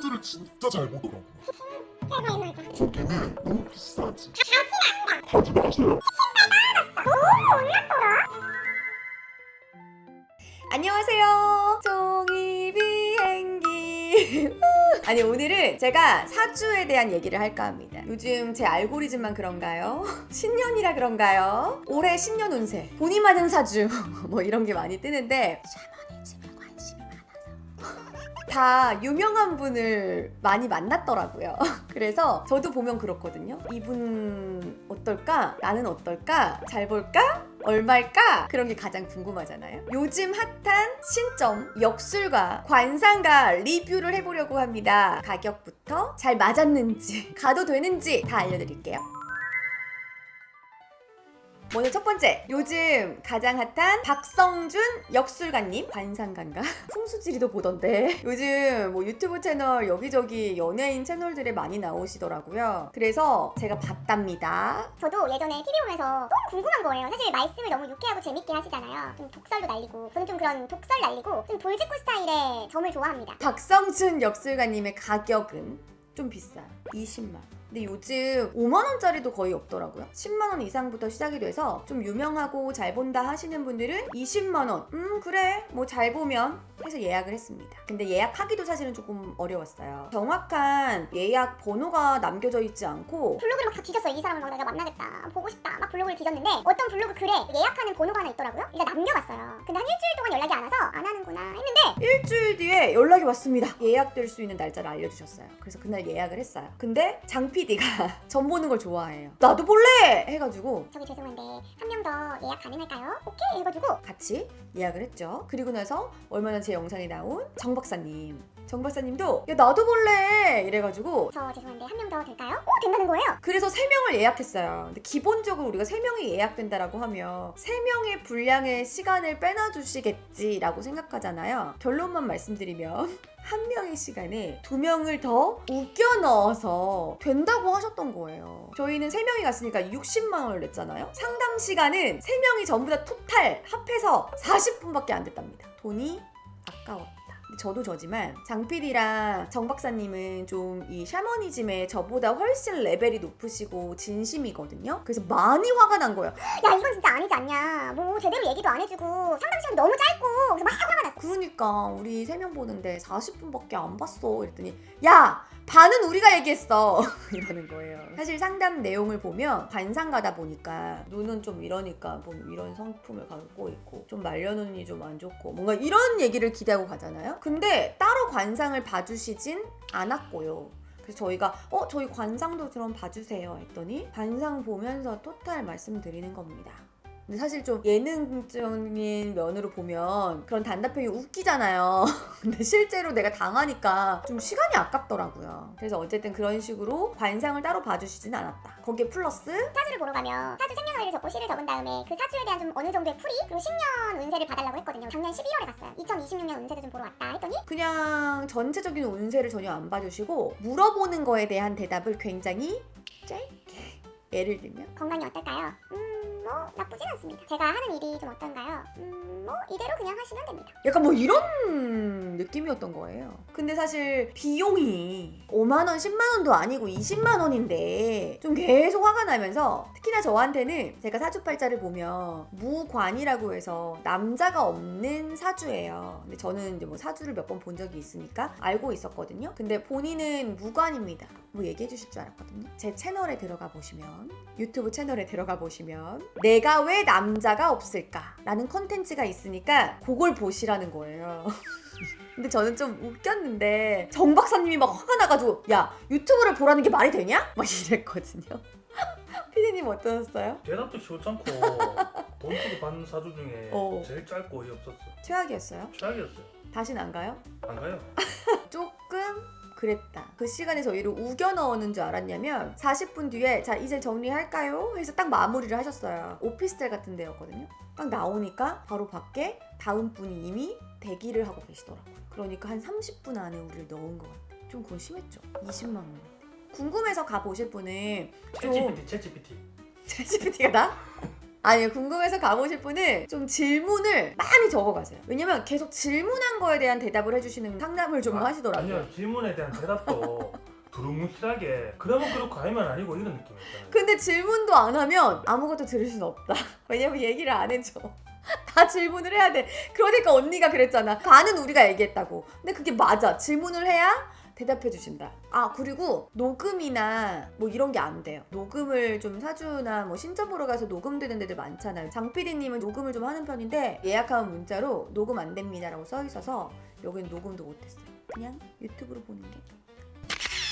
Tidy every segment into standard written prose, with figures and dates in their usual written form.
사진들을 진짜 잘 보더라고요. 거기는 너무 비싸지. 가지 마세요. 안녕하세요. 종이 비행기. 아니, 오늘은 제가 사주에 대한 얘기를 할까 합니다. 요즘 제 알고리즘만 그런가요? 신년이라 그런가요? 올해 신년 운세, 본인 맞은 사주 뭐 이런 게 많이 뜨는데 샤머니즘에 관심이 많아서 다 유명한 분을 많이 만났더라고요. 그래서 저도 보면 그렇거든요. 이분 어떨까? 나는 어떨까? 잘 볼까? 얼마일까? 그런 게 가장 궁금하잖아요. 요즘 핫한 신점, 역술가, 관상가 리뷰를 해보려고 합니다. 가격부터 잘 맞았는지, 가도 되는지 다 알려드릴게요. 먼저 첫 번째, 요즘 가장 핫한 박성준 역술가님, 관상가인가? 풍수지리도 보던데 요즘 뭐 유튜브 채널 여기저기 연예인 채널들에 많이 나오시더라고요. 그래서 제가 봤답니다. 저도 예전에 TV 보면서 너무 궁금한 거예요. 사실 말씀을 너무 유쾌하고 재밌게 하시잖아요. 좀 독설도 날리고, 저는 좀 그런 독설 날리고 좀 돌직구 스타일의 점을 좋아합니다. 박성준 역술가님의 가격은 좀 비싸요. 20만 원. 근데 요즘 5만원짜리도 거의 없더라고요. 10만원 이상부터 시작이 돼서 좀 유명하고 잘 본다 하시는 분들은 20만원. 그래 뭐 잘 보면 해서 예약을 했습니다. 근데 예약하기도 사실은 조금 어려웠어요. 정확한 예약 번호가 남겨져 있지 않고 블로그를 막 다 뒤졌어요. 이 사람을 막 내가 만나겠다, 보고 싶다, 막 블로그를 뒤졌는데 어떤 블로그 글에 예약하는 번호가 하나 있더라고요. 일단 남겨봤어요. 근데 한 일주일 동안 연락이 안 와서 안 하는구나 했는데 일주일 뒤에 연락이 왔습니다. 예약될 수 있는 날짜를 알려주셨어요. 그래서 그날 예약을 했어요. 근데 장 PD가 점 보는 걸 좋아해요. 나도 볼래! 해가지고 저기 죄송한데 한 명 더 예약 가능할까요? 오케이 해가지고 같이 예약을 했죠. 그리고 나서 얼마 전 제 영상에 나온 정 박사님도 야 나도 볼래! 이래가지고 저 죄송한데 한 명 더 될까요? 오 된다는 거예요. 그래서 3명을 예약했어요. 근데 기본적으로 우리가 3명이 예약된다라고 하면 3명의 분량의 시간을 빼놔주시겠지라고 생각하잖아요. 결론만 말씀드리면 한 명의 시간에 2명을 더 웃겨 넣어서 된다고 하셨던 거예요. 저희는 3명이 갔으니까 60만 원을 냈잖아요. 상담 시간은 3명이 전부 다 토탈 합해서 40분밖에 안 됐답니다. 돈이 아까웠다. 저도 저지만 장PD랑 정 박사님은 좀 이 샤머니즘에 저보다 훨씬 레벨이 높으시고 진심이거든요. 그래서 많이 화가 난 거예요. 야 이건 진짜 아니지 않냐. 뭐 제대로 얘기도 안 해주고 상담 시간이 너무 짧고 그래서 막 화가 났어. 그러니까 우리 3명 보는데 40분밖에 안 봤어. 이랬더니 야! 반은 우리가 얘기했어. 이러는 거예요. 사실 상담 내용을 보면 관상가다 보니까 눈은 좀 이러니까 뭐 이런 성품을 갖고 있고 좀 말려눈이 좀 안 좋고 뭔가 이런 얘기를 기대하고 가잖아요. 근데 따로 관상을 봐주시진 않았고요. 그래서 저희가 저희 관상도 좀 봐주세요 했더니 관상 보면서 토탈 말씀드리는 겁니다. 근데 사실 좀 예능적인 면으로 보면 그런 단답형이 웃기잖아요. 근데 실제로 내가 당하니까 좀 시간이 아깝더라고요. 그래서 어쨌든 그런 식으로 관상을 따로 봐주시진 않았다. 거기에 플러스 사주를 보러 가면 사주 생년월일을 적고 시를 적은 다음에 그 사주에 대한 좀 어느 정도의 풀이 그리고 10년 운세를 봐달라고 했거든요. 작년 12월에 갔어요. 2026년 운세도 좀 보러 왔다 했더니 그냥 전체적인 운세를 전혀 안 봐주시고 물어보는 거에 대한 대답을 굉장히 짧게. 예를 들면 건강이 어떨까요? 뭐 나쁘진 않습니다. 제가 하는 일이 좀 어떤가요? 뭐 이대로 그냥 하시면 됩니다. 약간 뭐 이런 느낌이었던 거예요. 근데 사실 비용이 5만 원, 10만 원도 아니고 20만 원인데 좀 계속 화가 나면서 특히나 저한테는 제가 사주팔자를 보면 무관이라고 해서 남자가 없는 사주예요. 근데 저는 이제 뭐 사주를 몇 번 본 적이 있으니까 알고 있었거든요. 근데 본인은 무관입니다. 뭐 얘기해 주실 줄 알았거든요. 제 채널에 들어가 보시면 유튜브 채널에 들어가 보시면 내가 왜 남자가 없을까? 라는 컨텐츠가 있으니까 그걸 보시라는 거예요. 근데 저는 좀 웃겼는데 정 박사님이 막 화가 나가지고 야 유튜브를 보라는 게 말이 되냐? 막 이랬거든요. 피디님 어떠셨어요? 대답도 시원찮고 돈 주고 받는 사주 중에 제일 짧고 어이없었어. 최악이었어요? 최악이었어요. 다시는 안 가요? 안 가요? 조금 그랬다. 그 시간에 저희를 우겨 넣는 줄 알았냐면 40분 뒤에 자 이제 정리할까요? 해서 딱 마무리를 하셨어요. 오피스텔 같은 데였거든요. 딱 나오니까 바로 밖에 다음 분이 이미 대기를 하고 계시더라고요. 그러니까 한 30분 안에 우리를 넣은 것 같아요. 좀 그건 심했죠. 20만 원. 궁금해서 가보실 분은 좀 챗GPT. 챗GPT가 나? 아니요, 궁금해서 가보실 분은 좀 질문을 많이 적어가세요. 왜냐면 계속 질문한 거에 대한 대답을 해주시는 상담을 좀 하시더라고요. 아니요, 질문에 대한 대답도 두루뭉실하게 그러면 그렇고 아니면 아니고 이런 느낌이 있잖아요. 근데 질문도 안 하면 아무것도 들을 수는 없다. 왜냐면 얘기를 안 해줘. 다 질문을 해야 돼. 그러니까 언니가 그랬잖아. 반은 우리가 얘기했다고. 근데 그게 맞아. 질문을 해야 대답해 주신다. 아, 그리고 녹음이나 뭐 이런 게 안 돼요. 녹음을 좀 사주나 뭐 신점 보러 가서 녹음되는 데들 많잖아요. 장 PD님은 녹음을 좀 하는 편인데 예약하면 문자로 녹음 안 됩니다라고 써 있어서 여기는 녹음도 못했어요. 그냥 유튜브로 보는 게.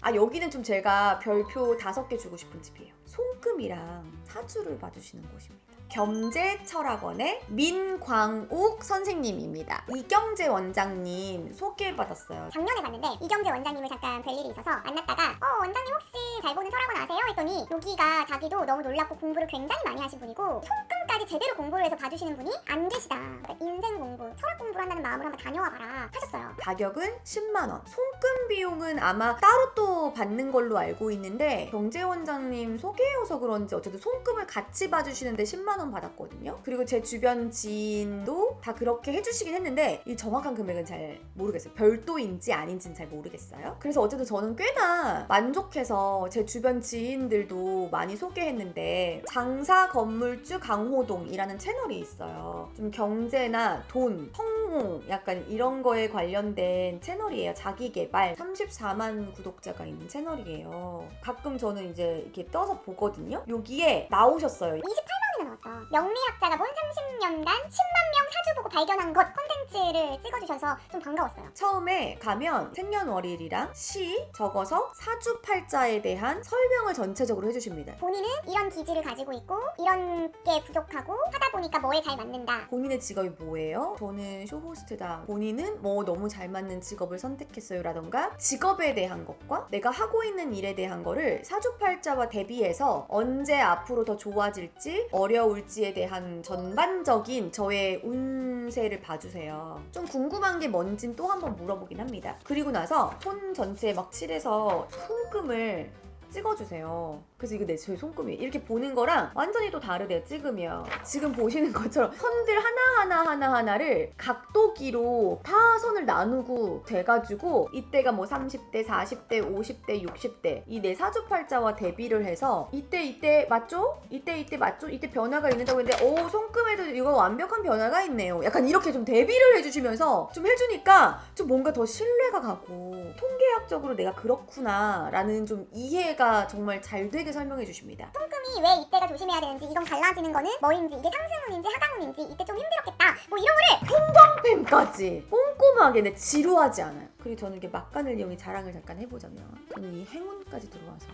아, 여기는 좀 제가 별표 5개 주고 싶은 집이에요. 손금이랑 사주를 봐주시는 곳입니다. 겸재철학원의 민광욱 선생님입니다. 이경재 원장님 소개받았어요. 작년에 봤는데 이경재 원장님을 잠깐 뵐 일이 있어서 만났다가 원장님 혹시 잘 보는 철학원 아세요? 했더니 여기가 자기도 너무 놀랍고 공부를 굉장히 많이 하신 분이고 손금까지 제대로 공부를 해서 봐주시는 분이 안 계시다. 그러니까 인생 공부, 철학 공부를 한다는 마음으로 한번 다녀와 봐라 하셨어요. 가격은 10만 원. 손금 비용은 아마 따로 또 받는 걸로 알고 있는데 경재 원장님 소개여서 그런지 어쨌든 손금을 같이 봐주시는데 10만 원 받았거든요. 그리고 제 주변 지인도 다 그렇게 해주시긴 했는데 이 정확한 금액은 잘 모르겠어요. 별도인지 아닌지는 잘 모르겠어요. 그래서 어쨌든 저는 꽤나 만족해서 제 주변 지인들도 많이 소개했는데 장사 건물주 강호동이라는 채널이 있어요. 좀 경제나 돈, 성공 약간 이런 거에 관련된 채널이에요. 자기개발 34만 구독자가 있는 채널이에요. 가끔 저는 이제 이렇게 떠서 보거든요. 여기에 나오셨어요. 28만원이나 나왔다. 명리학자가 본 30년간 10만 명 사주 보고 발견한 것 콘텐츠를 찍어주셔서 좀 반가웠어요. 처음에 가면 생년월일이랑 시 적어서 사주팔자에 대한 설명을 전체적으로 해주십니다. 본인은 이런 기질을 가지고 있고 이런 게 부족하고 하다 보니까 뭐에 잘 맞는다. 본인의 직업이 뭐예요? 저는 쇼호스트다. 본인은 뭐 너무 잘 맞는 직업을 선택했어요 라던가 직업에 대한 것과 내가 하고 있는 일에 대한 거를 사주팔자와 대비해서 언제 앞으로 더 좋아질지 어려울지에 대한 전반적인 저의 운세를 봐주세요. 좀 궁금한 게 뭔진 또 한 번 물어보긴 합니다. 그리고 나서 손 전체에 막 칠해서 손금을 찍어주세요. 그래서 이거 제 손금이 이렇게 보는 거랑 완전히 또 다르대요. 찍으면 지금 보시는 것처럼 선들 하나를 각도기로 다 선을 나누고 돼가지고 이때가 뭐 30대, 40대, 50대, 60대 이 내 사주팔자와 대비를 해서 이때 맞죠? 이때 맞죠? 이때 변화가 있는다고 했는데 오 손금에도 이거 완벽한 변화가 있네요. 약간 이렇게 좀 대비를 해주시면서 좀 해주니까 좀 뭔가 더 신뢰가 가고 통계학적으로 내가 그렇구나 라는 좀 이해가 정말 잘 되게 설명해 주십니다. 손금이 왜 이때가 조심해야 되는지 이건 갈라지는 거는 뭐인지 이게 상승운인지 하강운인지 이때 좀 힘들었겠다 뭐 이런 거를 펜까지 꼼꼼하게 내 지루하지 않아요. 그리고 저는 이게 막간을 이용해 자랑을 잠깐 해보자면 저는 이 행운까지 들어와서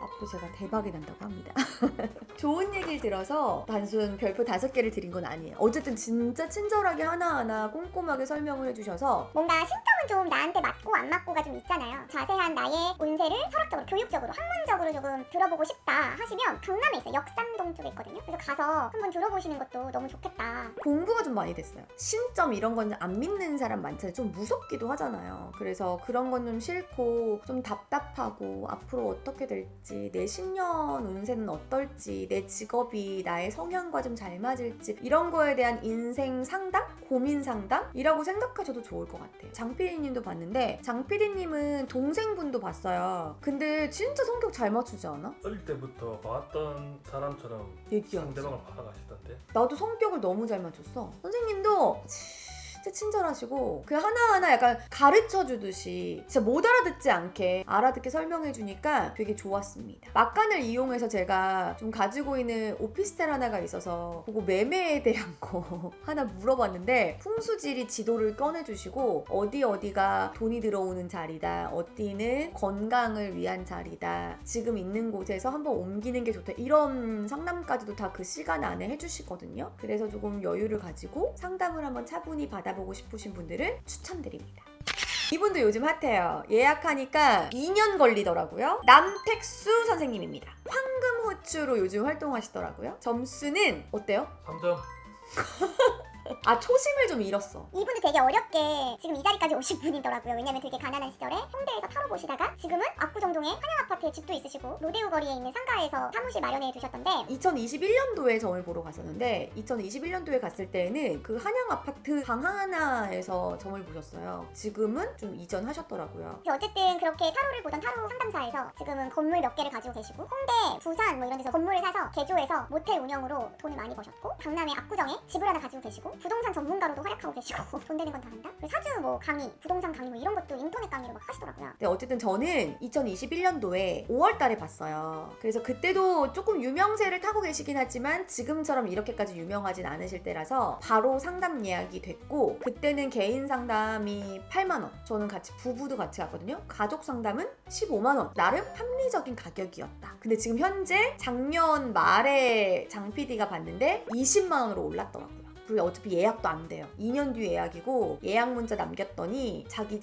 앞으로 제가 대박이 난다고 합니다. 좋은 얘기를 들어서 단순 별표 5개를 드린 건 아니에요. 어쨌든 진짜 친절하게 하나하나 꼼꼼하게 설명을 해주셔서 뭔가 신점은 좀 나한테 맞고 안 맞고가 좀 있잖아요. 자세한 나의 운세를 철학적으로, 교육적으로, 학문적으로 조금 들어보고 싶다 하시면 강남에 있어요. 역삼동 쪽에 있거든요. 그래서 가서 한번 들어보시는 것도 너무 좋겠다. 공부가 좀 많이 됐어요. 신점 이런 건 안 믿는 사람 많잖아요. 좀 무섭기도 하잖아요. 그래서 그런 건 좀 싫고 좀 답답하고 앞으로 어떻게 될지 내 신년 운세는 어떨지 내 직업이 나의 성향과 좀 잘 맞을지 이런 거에 대한 인생 상담? 고민 상담이라고 생각하셔도 좋을 것 같아요. 장PD님도 봤는데 장PD님은 동생분도 봤어요. 근데 진짜 성격 잘 맞추지 않아? 어릴 때부터 봐왔던 사람처럼 얘기하지. 상대방을 받아가시던데. 나도 성격을 너무 잘 맞췄어. 선생님도 진짜 친절하시고 그 하나하나 약간 가르쳐주듯이 진짜 못 알아듣지 않게 알아듣게 설명해주니까 되게 좋았습니다. 막간을 이용해서 제가 좀 가지고 있는 오피스텔 하나가 있어서 그거 매매에 대한 거 하나 물어봤는데 풍수지리 지도를 꺼내주시고 어디가 돈이 들어오는 자리다, 어디는 건강을 위한 자리다, 지금 있는 곳에서 한번 옮기는 게 좋다 이런 상담까지도 다 그 시간 안에 해주시거든요. 그래서 조금 여유를 가지고 상담을 한번 차분히 받아보고 싶으신 분들은 추천드립니다. 이분도 요즘 핫해요. 예약하니까 2년 걸리더라고요. 남택수 선생님입니다. 황금호추로 요즘 활동하시더라고요. 점수는 어때요? 3점. 아, 초심을 좀 잃었어. 이분도 되게 어렵게 지금 이 자리까지 오신 분이더라고요. 왜냐면 되게 가난한 시절에 홍대에서 타로 보시다가 지금은 압구정동에 한양아파트에 집도 있으시고 로데오 거리에 있는 상가에서 사무실 마련해 두셨던데 2021년도에 점을 보러 갔었는데 2021년도에 갔을 때는 그 한양 아파트 방 하나에서 점을 보셨어요. 지금은 좀 이전하셨더라고요. 어쨌든 그렇게 타로를 보던 타로 상담사에서 지금은 건물 몇 개를 가지고 계시고 홍대, 부산 뭐 이런 데서 건물을 사서 개조해서 모텔 운영으로 돈을 많이 버셨고 강남의 압구정에 집을 하나 가지고 계시고 부동산 전문가로도 활약하고 계시고 돈 되는 건 다 한다? 그리고 사주 뭐 강의, 부동산 강의 뭐 이런 것도 인터넷 강의로 막 하시더라고요. 근데 어쨌든 저는 2021년도에 5월 달에 봤어요. 그래서 그때도 조금 유명세를 타고 계시긴 하지만 지금처럼 이렇게까지 유명하진 않으실 때라서 바로 상담 예약이 됐고 그때는 개인 상담이 8만 원. 저는 같이 부부도 같이 갔거든요. 가족 상담은 15만 원. 나름 합리적인 가격이었다. 근데 지금 현재 작년 말에 장 PD가 봤는데 20만 원으로 올랐더라고요. 그리고 어차피 예약도 안 돼요. 2년 뒤 예약이고 예약 문자 남겼더니 자기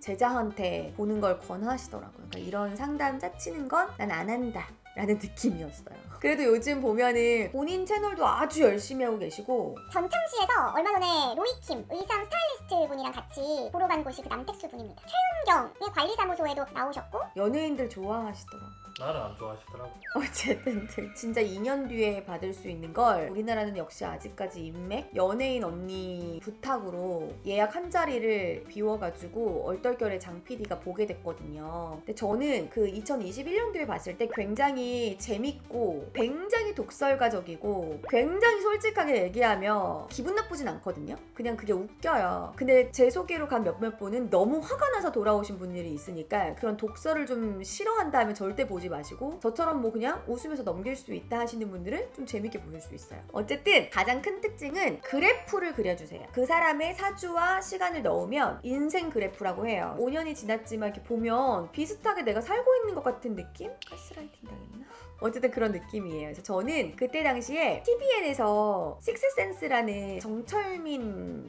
제자한테 보는 걸 권하시더라고요. 그러니까 이런 상담 짜치는 건 난 안 한다 라는 느낌이었어요. 그래도 요즘 보면은 본인 채널도 아주 열심히 하고 계시고 전창시에서 얼마 전에 로이킴 의상 스타일리스트 분이랑 같이 보러 간 곳이 그 남택수 분입니다. 최은경의 관리사무소에도 나오셨고 연예인들 좋아하시더라고요. 나를 안 좋아하시더라고. 어쨌든 진짜 2년 뒤에 받을 수 있는 걸 우리나라는 역시 아직까지 인맥? 연예인 언니 부탁으로 예약 한 자리를 비워가지고 얼떨결에 장 PD가 보게 됐거든요. 근데 저는 그 2021년도에 봤을 때 굉장히 재밌고 굉장히 독설가적이고 굉장히 솔직하게 얘기하며 기분 나쁘진 않거든요. 그냥 그게 웃겨요. 근데 제 소개로 간 몇몇 분은 너무 화가 나서 돌아오신 분들이 있으니까 그런 독설을 좀 싫어한다면 절대 보지 마시고 저처럼 뭐 그냥 웃으면서 넘길 수 있다 하시는 분들은 좀 재밌게 보실 수 있어요. 어쨌든 가장 큰 특징은 그래프를 그려주세요. 그 사람의 사주와 시간을 넣으면 인생 그래프라고 해요. 5년이 지났지만 이렇게 보면 비슷하게 내가 살고 있는 것 같은 느낌? 가스라이팅 당했나? 어쨌든 그런 느낌이에요. 그래서 저는 그때 당시에 TVN에서 식스센스라는 정철민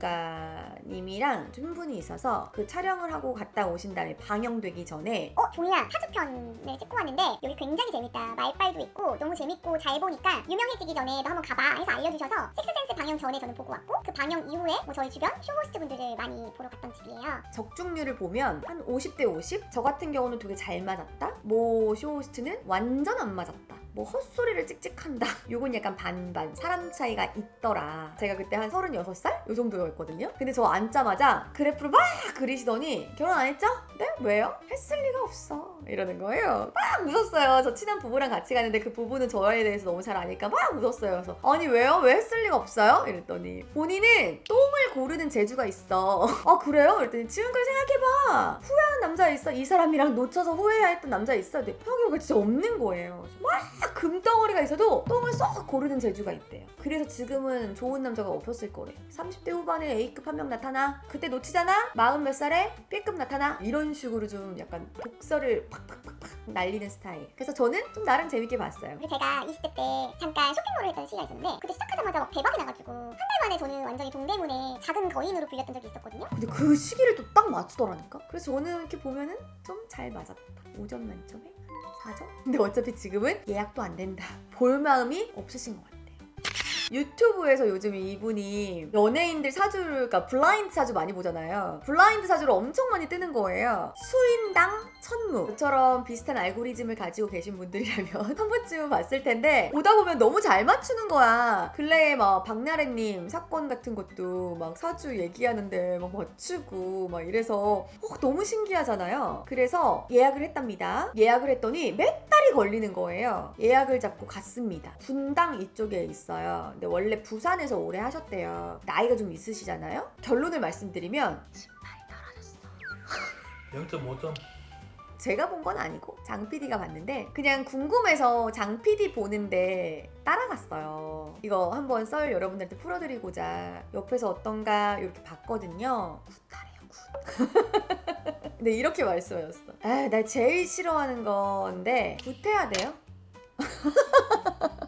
연출가님이랑 좀 분이 있어서 그 촬영을 하고 갔다 오신 다음에 방영되기 전에 종이야 사주편을 찍고 왔는데 여기 굉장히 재밌다. 말빨도 있고 너무 재밌고 잘 보니까 유명해지기 전에 너 한번 가봐 해서 알려주셔서 식스센스 방영 전에 저는 보고 왔고 그 방영 이후에 뭐 저희 주변 쇼호스트 분들을 많이 보러 갔던 집이에요. 적중률을 보면 한 50대 50? 저 같은 경우는 되게 잘 맞았다? 모 쇼호스트는 완전 안 맞았다. 뭐 헛소리를 찍찍한다. 요건 약간 반반 사람 차이가 있더라. 제가 그때 한 36살? 요 정도였거든요. 근데 저 앉자마자 그래프를 막 그리시더니 결혼 안 했죠? 네? 왜요? 했을 리가 없어. 이러는 거예요. 막 웃었어요. 저 친한 부부랑 같이 가는데 그 부부는 저에 대해서 너무 잘 아니까 막 웃었어요. 그래서 아니 왜요? 왜 했을 리가 없어요? 이랬더니 본인은 똥을 고르는 재주가 있어. 아 그래요? 이랬더니 지금까지 생각해봐. 후회하는 남자 있어? 이 사람이랑 놓쳐서 후회했던 남자 있어? 근데 여기가 진짜 없는 거예요. 막 금덩어리가 있어도 똥을 쏙 고르는 재주가 있대요. 그래서 지금은 좋은 남자가 없었을 거래. 30대 후반에 A급 한 명 나타나. 그때 놓치잖아? 40 몇 살에 B급 나타나. 이런 식으로 좀 약간 독설을 팍팍팍팍 날리는 스타일. 그래서 저는 좀 나름 재밌게 봤어요. 그리고 제가 20대 때 잠깐 쇼핑몰을 했던 시기가 있었는데 그때 시작하자마자 막 대박이 나가지고 한 달 만에 저는 완전히 동대문에 작은 거인으로 불렸던 적이 있었거든요. 근데 그 시기를 또 딱 맞추더라니까. 그래서 저는 이렇게 보면은 좀 잘 맞았다. 5점 만점에 4점? 근데 어차피 지금은 예약도 안 된다. 볼 마음이 없으신 것 같아요. 유튜브에서 요즘 이분이 연예인들 사주를, 그러니까 블라인드 사주 많이 보잖아요. 블라인드 사주를 엄청 많이 뜨는 거예요. 수인당 천무. 저처럼 비슷한 알고리즘을 가지고 계신 분들이라면 한 번쯤은 봤을 텐데 보다 보면 너무 잘 맞추는 거야. 근래에 막 박나래님 사건 같은 것도 막 사주 얘기하는데 막 맞추고 막 이래서 너무 신기하잖아요. 그래서 예약을 했답니다. 예약을 했더니 몇 달이 걸리는 거예요. 예약을 잡고 갔습니다. 분당 이쪽에 있어요. 근데 원래 부산에서 오래 하셨대요. 나이가 좀 있으시잖아요. 결론을 말씀드리면 신발이 떨어졌어. 0.5점. 제가 본 건 아니고 장 PD가 봤는데 그냥 궁금해서 장 PD 보는데 따라갔어요. 이거 한번 썰 여러분들한테 풀어드리고자 옆에서 어떤가 이렇게 봤거든요. 굿하래요 굿. 근데 이렇게 말씀하셨어. 나 제일 싫어하는 건데 굿해야 돼요?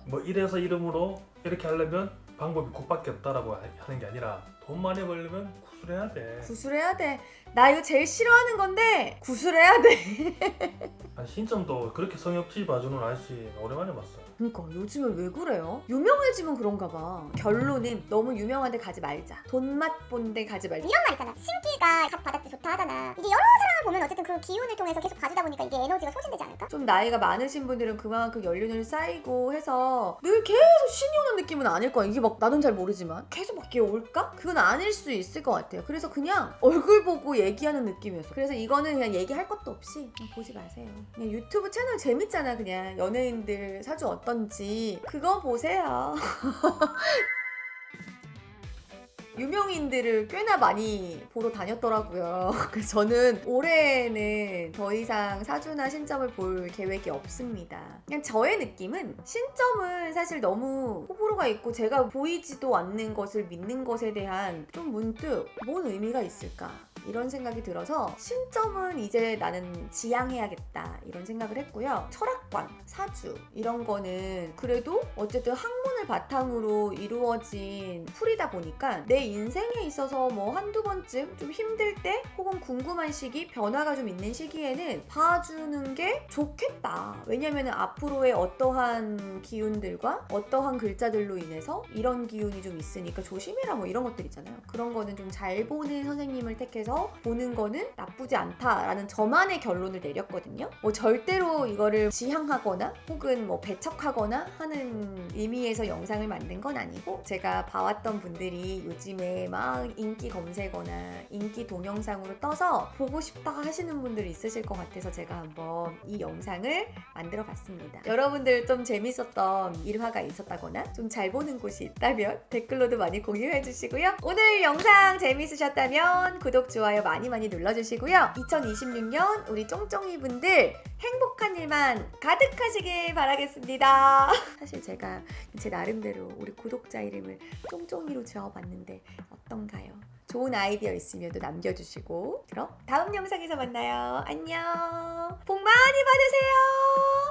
뭐 이래서 이름으로 이렇게 하려면 방법이 굿밖에 없다라고 하는 게 아니라 돈 많이 벌려면 구술해야 돼. 구술해야 돼. 나 이거 제일 싫어하는 건데 구술해야 돼. 한 신점도 그렇게 성의 없이 봐주는 아저씨 오랜만에 봤어요. 그러니까 요즘에 왜 그래요? 유명해지면 그런가 봐. 결론은 너무 유명한 데 가지 말자. 돈맛 본 데 가지 말자. 이런 말 있잖아. 신기가 값 받았을 때 좋다 하잖아. 이게 여러 사람을 보면 어쨌든 그 기운을 통해서 계속 봐주다 보니까 이게 에너지가 소진되지 않을까? 좀 나이가 많으신 분들은 그만큼 연륜을 쌓이고 해서 늘 계속 신이 오는 느낌은 아닐 거야. 이게 막 나는 잘 모르지만 계속 막 이게 올까? 그건 아닐 수 있을 것 같아요. 그래서 그냥 얼굴 보고 얘기하는 느낌이었어. 그래서 이거는 그냥 얘기할 것도 없이 그냥 보지 마세요. 그냥 유튜브 채널 재밌잖아. 그냥 연예인들 사주 어떤지 그거 보세요. 유명인들을 꽤나 많이 보러 다녔더라고요. 그래서 저는 올해는 더 이상 사주나 신점을 볼 계획이 없습니다. 그냥 저의 느낌은 신점은 사실 너무 호불호가 있고 제가 보이지도 않는 것을 믿는 것에 대한 좀 문득 뭔 의미가 있을까? 이런 생각이 들어서 신점은 이제 나는 지양해야겠다 이런 생각을 했고요. 철학관, 사주 이런 거는 그래도 어쨌든 학문을 바탕으로 이루어진 풀이다 보니까 내 인생에 있어서 뭐 한두 번쯤 좀 힘들 때 혹은 궁금한 시기, 변화가 좀 있는 시기에는 봐주는 게 좋겠다. 왜냐면 앞으로의 어떠한 기운들과 어떠한 글자들로 인해서 이런 기운이 좀 있으니까 조심해라 뭐 이런 것들 있잖아요. 그런 거는 좀 잘 보는 선생님을 택해서 보는 거는 나쁘지 않다라는 저만의 결론을 내렸거든요. 뭐 절대로 이거를 지향하거나 혹은 뭐 배척하거나 하는 의미에서 영상을 만든 건 아니고 제가 봐왔던 분들이 요즘에 막 인기 검색어나 인기 동영상으로 떠서 보고 싶다 하시는 분들이 있으실 것 같아서 제가 한번 이 영상을 만들어 봤습니다. 여러분들 좀 재밌었던 일화가 있었다거나 좀 잘 보는 곳이 있다면 댓글로도 많이 공유해 주시고요. 오늘 영상 재밌으셨다면 구독, 좋아요 많이 눌러주시고요. 2026년 우리 쫑쫑이 분들 행복한 일만 가득하시길 바라겠습니다. 사실 제가 제 나름대로 우리 구독자 이름을 쫑쫑이로 지어봤는데 어떤가요? 좋은 아이디어 있으면 또 남겨주시고 그럼 다음 영상에서 만나요. 안녕. 복 많이 받으세요.